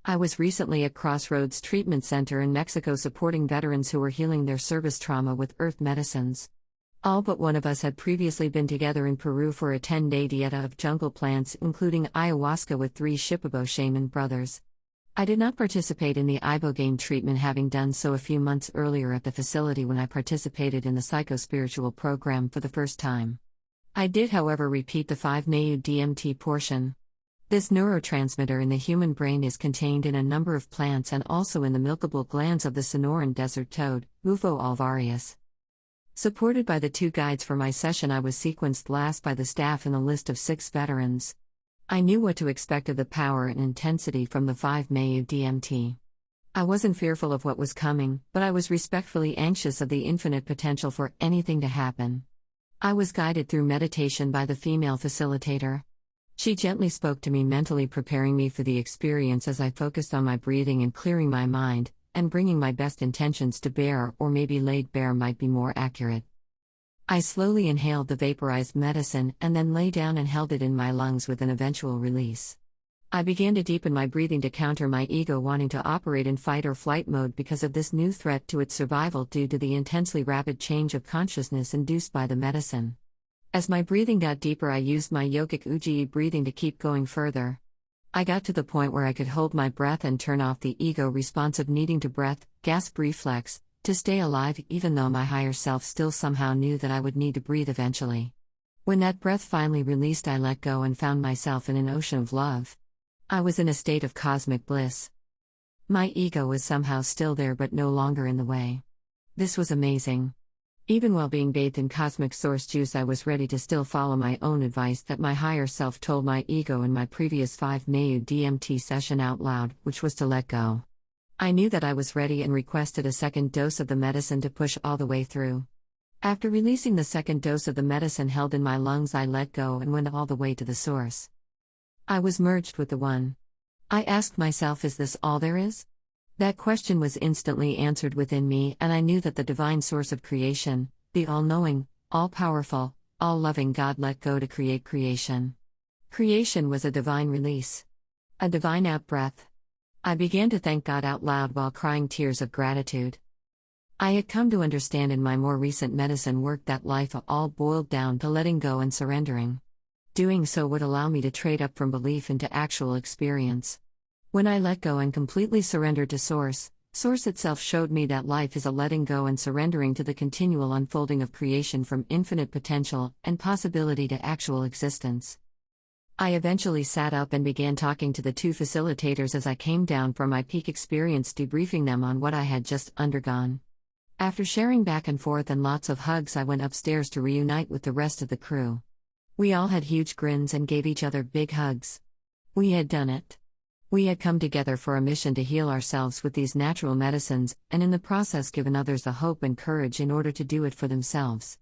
I was recently at Crossroads Treatment Center in Mexico supporting veterans who were healing their service trauma with earth medicines. All but one of us had previously been together in Peru for a 10-day dieta of jungle plants, including ayahuasca with 3 Shipibo shaman brothers. I did not participate in the Ibogaine treatment, having done so a few months earlier at the facility when I participated in the psychospiritual program for the first time. I did, however, repeat the 5-MeO DMT portion. This neurotransmitter in the human brain is contained in a number of plants and also in the milkable glands of the Sonoran desert toad, Bufo alvarius. Supported by the 2 guides for my session, I was sequenced last by the staff in the list of 6 veterans. I knew what to expect of the power and intensity from the 5-MeO DMT. I wasn't fearful of what was coming, but I was respectfully anxious of the infinite potential for anything to happen. I was guided through meditation by the female facilitator. She gently spoke to me, mentally preparing me for the experience as I focused on my breathing and clearing my mind, and bringing my best intentions to bear, or maybe laid bare might be more accurate. I slowly inhaled the vaporized medicine and then lay down and held it in my lungs with an eventual release. I began to deepen my breathing to counter my ego wanting to operate in fight or flight mode because of this new threat to its survival due to the intensely rapid change of consciousness induced by the medicine. As my breathing got deeper, I used my yogic Ujjayi breathing to keep going further. I got to the point where I could hold my breath and turn off the ego-responsive needing to breath, gasp reflex, to stay alive, even though my higher self still somehow knew that I would need to breathe eventually. When that breath finally released, I let go and found myself in an ocean of love. I was in a state of cosmic bliss. My ego was somehow still there but no longer in the way. This was amazing. Even while being bathed in cosmic source juice, I was ready to still follow my own advice that my higher self told my ego in my previous 5-MeO DMT session out loud, which was to let go. I knew that I was ready and requested a second dose of the medicine to push all the way through. After releasing the second dose of the medicine held in my lungs, I let go and went all the way to the source. I was merged with the One. I asked myself, is this all there is? That question was instantly answered within me, and I knew that the divine source of creation, the all-knowing, all-powerful, all-loving God let go to create creation. Creation was a divine release. A divine out-breath. I began to thank God out loud while crying tears of gratitude. I had come to understand in my more recent medicine work that life all boiled down to letting go and surrendering. Doing so would allow me to trade up from belief into actual experience. When I let go and completely surrendered to Source, Source itself showed me that life is a letting go and surrendering to the continual unfolding of creation from infinite potential and possibility to actual existence. I eventually sat up and began talking to the 2 facilitators as I came down from my peak experience, debriefing them on what I had just undergone. After sharing back and forth and lots of hugs, I went upstairs to reunite with the rest of the crew. We all had huge grins and gave each other big hugs. We had done it. We had come together for a mission to heal ourselves with these natural medicines, and in the process given others the hope and courage in order to do it for themselves.